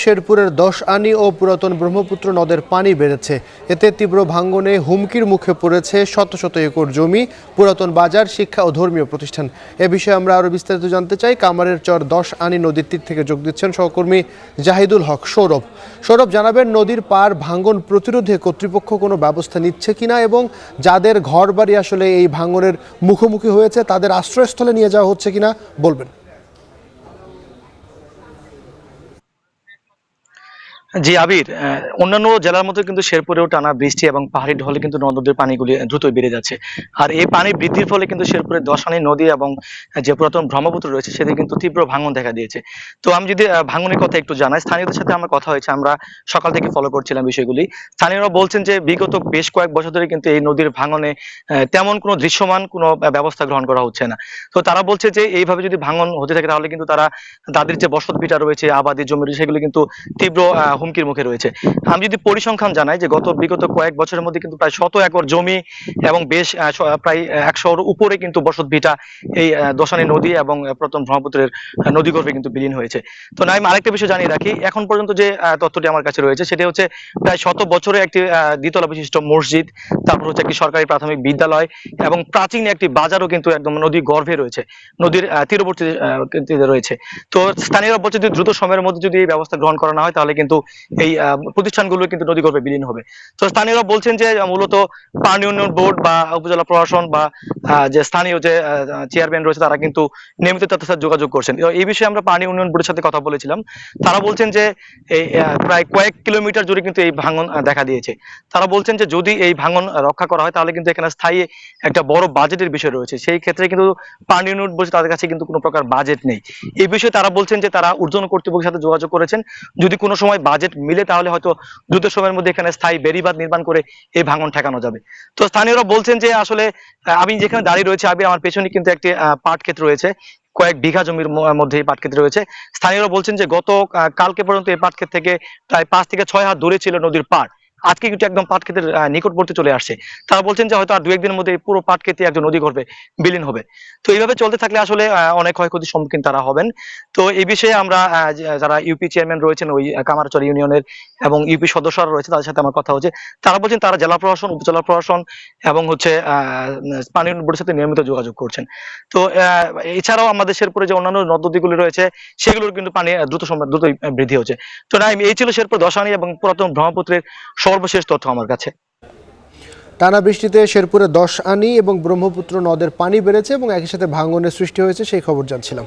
শেরপুরের 10 আনি ও পুরাতন ব্রহ্মপুত্র নদের পানি বেড়েছে। এতে তীব্র ভাঙনে হুমকির মুখে পড়েছে শত শত একর জমি, পুরাতন বাজার, শিক্ষা ও ধর্মীয় প্রতিষ্ঠান। এ বিষয়ে আমরা আরও বিস্তারিত জানতে চাই। কামারের চর 10 আনি নদীর তীর থেকে যোগ দিচ্ছেন সহকর্মী জাহিদুল হক সৌরভ। সৌরভ, জানাবেন নদীর পার ভাঙন প্রতিরোধে কর্তৃপক্ষ কোনো ব্যবস্থা নিচ্ছে কিনা এবং যাদের ঘরবাড়ি আসলে এই ভাঙনের মুখোমুখি হয়েছে তাদের আশ্রয়স্থলে নিয়ে যাওয়া হচ্ছে কিনা বলবেন। জি আবির, অন্যান্য জেলার মতো কিন্তু শেরপুরেও টানা বৃষ্টি এবং পাহাড়ি ঢলে কিন্তু নদীর পানিগুলি দ্রুতই বেড়ে যাচ্ছে। আর এই পানি বৃদ্ধির ফলে কিন্তু শেরপুরের দশানী নদী এবং যে পুরাতন ব্রহ্মপুত্র রয়েছে সেদিকে কিন্তু তীব্র ভাঙন দেখা দিয়েছে। তো আমি যদি ভাঙনের কথা একটু জানাই, স্থানীয়দের সাথে আমার কথা হয়েছে, আমরা সকাল থেকে ফলো করছিলাম বিষয়গুলি। স্থানীয়রা বলছেন যে বিগত বেশ কয়েক বছর ধরে কিন্তু এই নদীর ভাঙনে তেমন কোনো দৃশ্যমান কোনো ব্যবস্থা গ্রহণ করা হচ্ছে না। তো তারা বলছে যে এইভাবে যদি ভাঙন হতে থাকে তাহলে কিন্তু তাদের যে বসত ভিটা রয়েছে, আবাদি জমি রয়েছে, সেগুলি কিন্তু তীব্র হুমকির মুখে রয়েছে। আমি যদি পরিসংখ্যান জানাই যে বিগত কয়েক বছরের মধ্যে কিন্তু প্রায় 100 একর জমি এবং বেশ প্রায় 100-র উপরে কিন্তু বসত ভিটা এই দশানী নদী এবং প্রথম ব্রহ্মপুত্রের নদীগর্ভে কিন্তু বিলীন হয়েছে। তো না, আমি আরেকটা বিষয় জানিয়ে রাখি, এখন পর্যন্ত যে তথ্যটি আমার কাছে রয়েছে সেটা হচ্ছে প্রায় 100 বছরের একটি দ্বিতলা বিশিষ্ট মসজিদ, তারপর হচ্ছে একটি সরকারি প্রাথমিক বিদ্যালয় এবং প্রাচীন একটি বাজারও কিন্তু একদম নদী গর্ভে রয়েছে, নদীর তীরবর্তী রয়েছে। তো স্থানীয়রা বলছে যে দ্রুত সময়ের মধ্যে যদি এই ব্যবস্থা গ্রহণ করা না হয় তাহলে কিন্তু এই প্রতিষ্ঠানগুলো কিন্তু নদীগর্ভে বিলীন হবে। তো স্থানীয়রা বলছেন যে মূলত পানি উন্নয়ন বোর্ড বা উপজেলা প্রশাসন বা যে স্থানীয় যে চেয়ারম্যান রয়েছে তারা কিন্তু নিয়মিত তাদের সাথে যোগাযোগ করছেন। এই বিষয়ে আমরা পানি উন্নয়ন বোর্ডের সাথে কথা বলেছিলাম। তারা বলছেন যে এই প্রায় কয়েক কিলোমিটার জুড়ে কিন্তু এই ভাঙন দেখা দিয়েছে। তারা বলছেন যে যদি এই ভাঙন রক্ষা করা হয় তাহলে কিন্তু এখানে স্থায়ী একটা বড় বাজেটের বিষয় রয়েছে। সেই ক্ষেত্রে কিন্তু পানি উন্নয়ন বোর্ড তাদের কাছে কিন্তু কোনো প্রকার বাজেট নেই। এই বিষয়ে তারা বলছেন যে তারা ঊর্ধ্বতন কর্তৃপক্ষের সাথে যোগাযোগ করেছেন, যদি কোনো সময় বাজেট মিলে তাহলে হয়তো দ্রুত সময়ের মধ্যে এখানে স্থায়ী বেড়িবাঁধ নির্মাণ করে এই ভাঙন ঠেকানো যাবে। তো স্থানীয়রা বলছেন যে আসলে আমি যেখানে দাঁড়িয়ে রয়েছে আমার পেছনে কিন্তু একটি পাট ক্ষেত রয়েছে, কয়েক বিঘা জমির মধ্যে এই পাট ক্ষেত রয়েছে। স্থানীয়রা বলছেন যে কালকে পর্যন্ত এই পাট ক্ষেত থেকে প্রায় 5 থেকে 6 হাত দূরে ছিল নদীর পাড়, আজকে কিন্তু একদম পাট ক্ষেতের নিকটবর্তী চলে আসছে। তারা বলছেন যে হয়তো আর 2-1 দিনের মধ্যে পুরো পাট ক্ষেতে একজন নদী গর্ভে বিলীন হবে। তো এইভাবে চলতে থাকলে আসলে অনেক ক্ষয়ক্ষতির সম্মুখীন তারা হবেন। তো এই বিষয়ে আমরা যারা ইউপি চেয়ারম্যান রয়েছেন ওই কামারচর ইউনিয়নের এবং ইউপি সদস্যরা রয়েছে তাদের সাথে আমার কথা হচ্ছে। তারা বলছেন তারা জেলা প্রশাসন, উপজেলা প্রশাসন এবং হচ্ছে পানি উন্নয়ন বোর্ডের সাথে নিয়মিত যোগাযোগ করছেন। তো এছাড়াও আমাদের শেরপুরে যে অন্যান্য নদ নদীগুলি রয়েছে সেগুলোর কিন্তু পানি দ্রুতই বৃদ্ধি হচ্ছে। তো না, এই ছিল শেরপুর দশানী এবং পুরাতন ব্রহ্মপুত্রের সর্বশেষ তথ্য আমার কাছে। টানা বৃষ্টিতে শেরপুরে 10 আনি এবং ব্রহ্মপুত্র নদের পানি বেড়েছে এবং একই সাথে ভাঙনের সৃষ্টি হয়েছে, সেই খবর জানছিলাম।